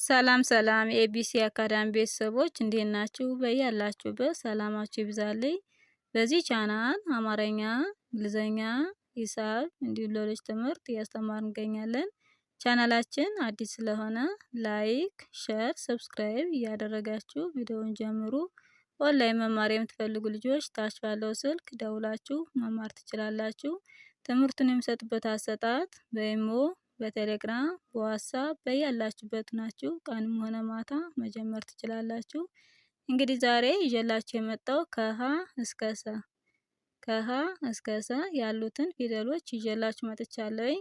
ሰላም ሰላም የኤቢሲ አካዳሚ ቤተሰቦች እንዴት ናችሁ? በያላችሁበት ሰላማችሁ ይብዛልኝ። በዚህ ቻናል አማርኛ፣ እንግሊዘኛ፣ ሂሳብ እንዲሁም ሌሎች ትምህርት እያስተማርን እንገኛለን። ቻናላችን አዲስ ስለሆነ ላይክ፣ ሼር፣ ሰብስክራይብ እያደረጋችሁ ቪዲዮውን ጀምሩ። ኦንላይን መማር የምትፈልጉ ልጆች ታች ባለው ስልክ ደውላችሁ መማር ትችላላችሁ። ትምህርቱን የምሰጥበት አሰጣጥ በኢሞ፣ በቴሌግራም፣ በዋትስአፕ በያላችሁበት ናችሁ ቀንም ሆነ ማታ መጀመር ትችላላችሁ። እንግዲህ ዛሬ ይዤላችሁ የመጣው ከሀ እስከ ሰ ያሉትን ፊደሎች ይዤላችሁ መጥቻለሁ።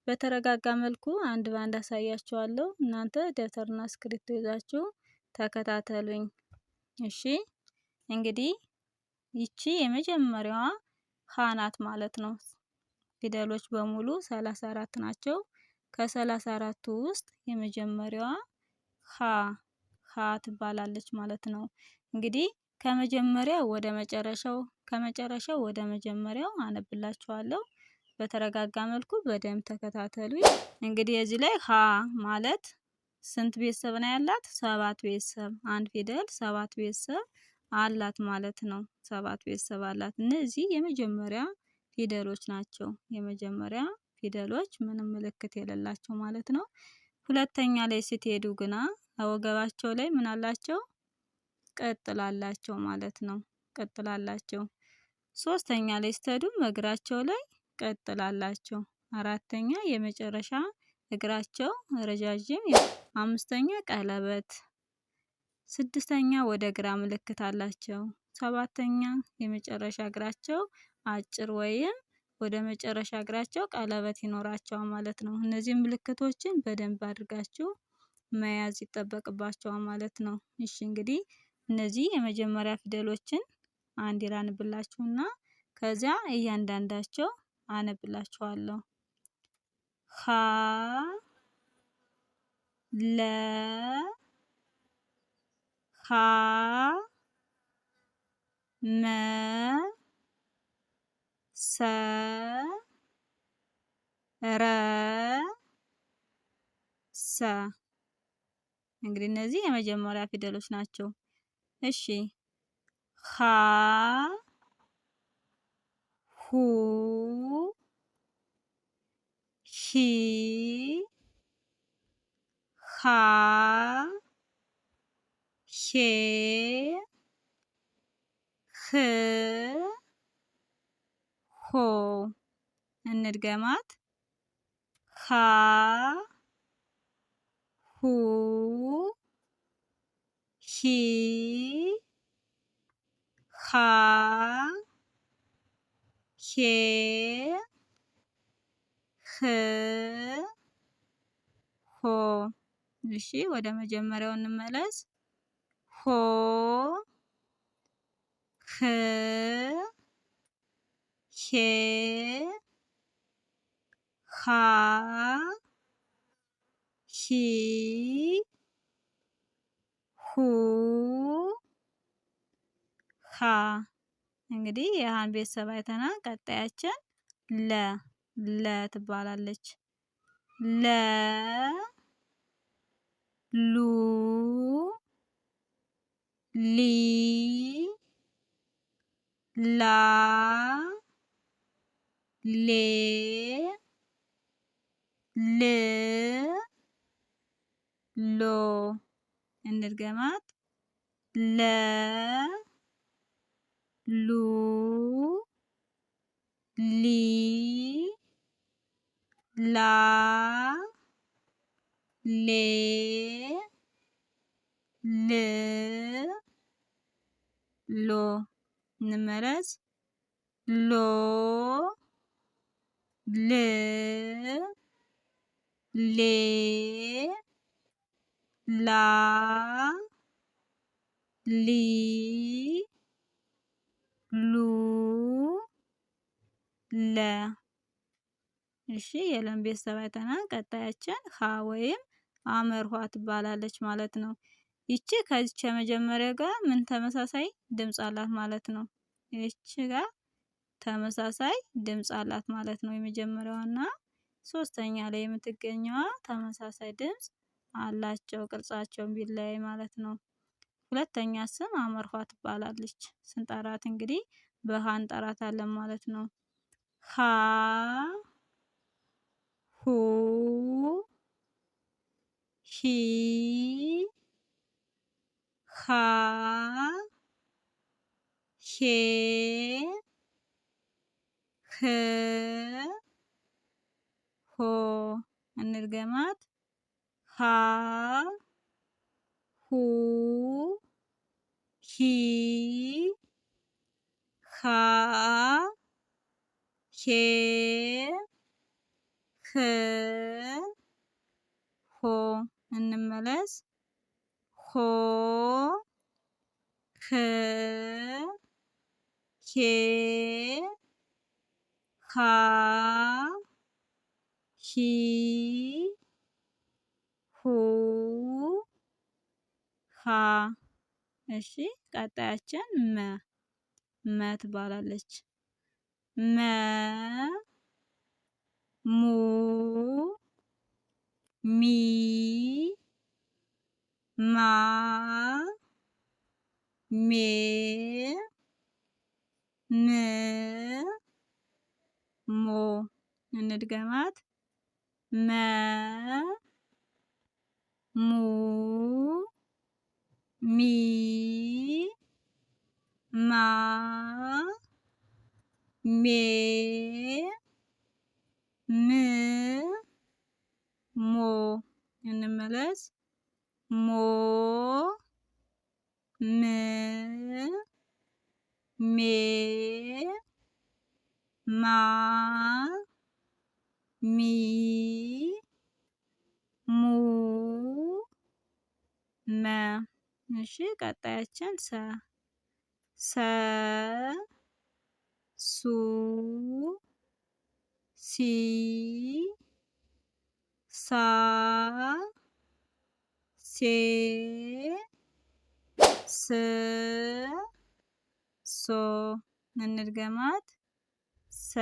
በተረጋጋ መልኩ አንድ ባንድ አሳያችኋለሁ። እናንተ ደብተርና እስክሪብቶ ይዛችሁ ተከታተሉኝ። እሺ፣ እንግዲህ ይቺ የመጀመሪያዋ ሀ ናት ማለት ነው። ፊደሎች በሙሉ 34 ናቸው። ከ34ቱ ውስጥ የመጀመሪያዋ ሀ ትባላለች ማለት ነው። እንግዲህ ከመጀመሪያው ወደ መጀመሪያው አነብላችኋለሁ። በተረጋጋ መልኩ በደንብ ተከታተሉ። እንግዲህ እዚህ ላይ ሀ ማለት ስንት ቤተሰብ ነው ያላት? 7 ቤተሰብ። አንድ ፊደል 7 ቤተሰብ አላት ማለት ነው። 7 ቤተሰብ አላት። እነዚህ የመጀመሪያ ፊደሎች ናቸው። የመጀመሪያ ፊደሎች ምንም ምልክት የሌላቸው ማለት ነው። ሁለተኛ ላይ ስትሄዱ ግና ወገባቸው ላይ ምን አላቸው? ቅጥል አላቸው ማለት ነው። ቅጥል አላቸው። ሶስተኛ ላይ ስትሄዱ እግራቸው ላይ ቅጥል አላቸው። አራተኛ የመጨረሻ እግራቸው ረጃጅም፣ አምስተኛ ቀለበት፣ ስድስተኛ ወደ ግራ ምልክት አላቸው። ሰባተኛ የመጨረሻ እግራቸው አጭር ወይም ወደ መጨረሻ እግራቸው ቀለበት ይኖራቸዋል ማለት ነው። እነዚህ ምልክቶችን በደንብ አድርጋችሁ መያዝ ይጠበቅባቸዋል ማለት ነው። እሺ፣ እንግዲህ እነዚህ የመጀመሪያ ፊደሎችን አንድ ላንብላችሁና ከዚያ እያንዳንዳቸው አነብላችኋለሁ። ሀ ለ ሀ መ ሰ ረ ሰ። እንግዲህ እነዚህ የመጀመሪያ ፊደሎች ናቸው። እሺ፣ ሀ ሁ ሂ ሃ ሄ ህ ሆ። እንድገማት። ሀ ሁ ሂ ሃ ሄ ህ ሆ። እሺ፣ ወደ መጀመሪያው እንመለስ። ሆ ህ ሄ ሃ ሂ ሁ ሃ። እንግዲህ የሀን ቤተሰብ አይተናል። ቀጣያችን ለ ትባላለች። ለ ሉ ሊ ላ ሌ ል ሎ። እንድገማት። ለ ሉ ሊ ላ ሌ ል ሎ። እንመለስ። ሎ ል ሌ ላ ሊ ሉ ለ። እሺ፣ የለም ቤተሰብ አይተናል። ቀጣያችን ሀ ወይም አመርኋ ትባላለች ማለት ነው። ይቺ ከዚች የመጀመሪያ ጋር ምን ተመሳሳይ ድምፅ አላት ማለት ነው። ይቺ ጋር ተመሳሳይ ድምፅ አላት ማለት ነው። የመጀመሪያዋና ሶስተኛ ላይ የምትገኘዋ ተመሳሳይ ድምፅ አላቸው ቅርጻቸውን ቢለያይ ማለት ነው። ሁለተኛ ስም ሐመርኋ ትባላለች። ስንጠራት እንግዲህ በሃ እንጠራታለን ማለት ነው። ሀ ሁ ሂ ሃ ሄ ህ ሆ እንድገማት ሃ ሁ ሂ ሃ ሄ ህ ሆ እንመለስ ሆ ህ ሄ ሃ ሂ ሁ ሃ። እሺ ቀጣያችን መ ትባላለች። መ ሙ ሚ ማ ሜ ም ሞ እንድገማት መ ሙ ሚ ማ ሜ ም ሞ እንመለስ ሞ ም ሜ ማ ሚ ሙ መ። እሺ ቀጣያችን ሰ ሱ ሲ ሳ ሴ ስ ሶ እንድገማት ሰ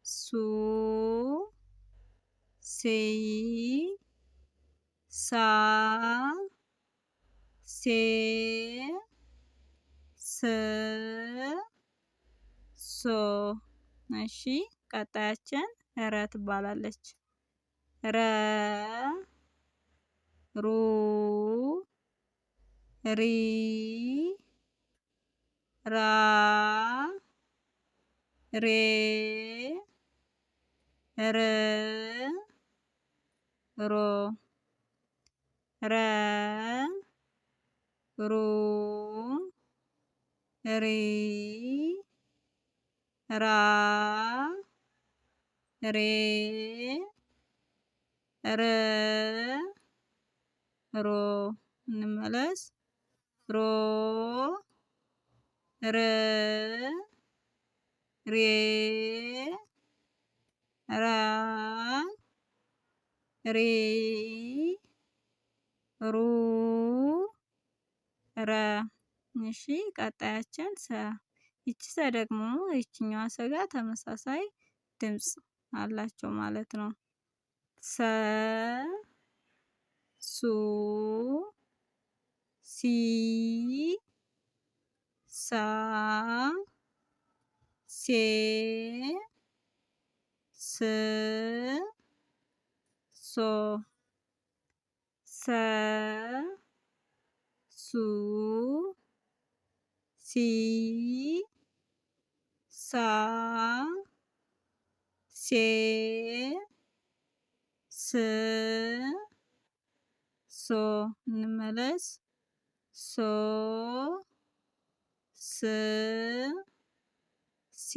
ሱ ሴ ሳ ሴ ስ ሶ። እሺ ቀጣያችን ረ ትባላለች። ረ ሩ ሪ ራ ሬ ር ሮ ረ ሩ ሪ ራ ሬ ር ሮ እንመለስ ሮ ር ሬ ራ ሬ ሩ ረ። እሺ ቀጣያችን ሰ። ይቺ ሰ ደግሞ ይችኛዋ ሰ ጋር ተመሳሳይ ድምፅ አላቸው ማለት ነው። ሰ ሱ ሲ ሳ ሴ ስ ሶ ሰ ሱ ሲ ሳ ሴ ስ ሶ እንመለስ ሶ ስ ሴ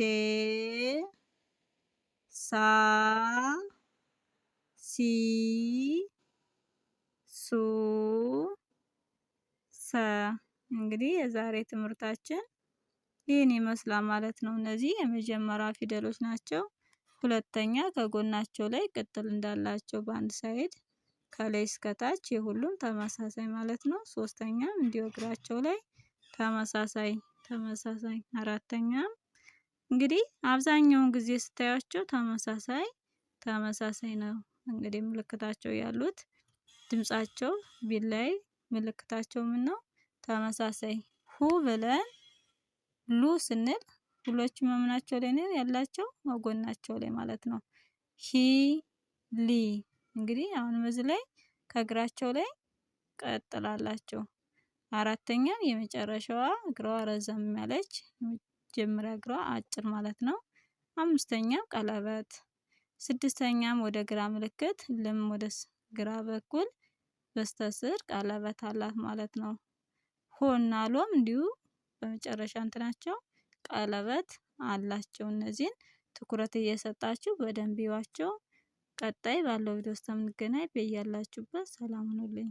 ሳ ሲ ሱ ሰ። እንግዲህ የዛሬ ትምህርታችን ይህን ይመስላል ማለት ነው። እነዚህ የመጀመሪያ ፊደሎች ናቸው። ሁለተኛ ከጎናቸው ላይ ቅጥል እንዳላቸው በአንድ ሳይድ ከላይ እስከታች የሁሉም ተመሳሳይ ማለት ነው። ሶስተኛም እንዲሁ እግራቸው ላይ ተመሳሳይ። አራተኛም እንግዲህ አብዛኛውን ጊዜ ስታያቸው ተመሳሳይ ነው እንግዲህ ምልክታቸው ያሉት ድምጻቸው ቢለያይ ምልክታቸው ምን ነው? ተመሳሳይ ሁ ብለን ሉ ስንል ሁሎችም ምናቸው ላይ ነው ያላቸው? ጎናቸው ላይ ማለት ነው። ሂ ሊ እንግዲህ አሁን በዚህ ላይ ከእግራቸው ላይ ቀጥላላቸው። አራተኛ የመጨረሻዋ እግሯ ረዘም ያለች የመጀመሪያ እግሯ አጭር ማለት ነው። አምስተኛ ቀለበት። ስድስተኛም ወደ ግራ ምልክት ልም ወደ ግራ በኩል በስተስር ቀለበት አላት ማለት ነው። ሆና ሎም እንዲሁ በመጨረሻ እንትናቸው ቀለበት አላቸው። እነዚህን ትኩረት እየሰጣችሁ በደንብ ይዋቸው። ቀጣይ ባለው ቪዲዮ እስከምንገናኝ በያላችሁበት ሰላም ሁኑልኝ።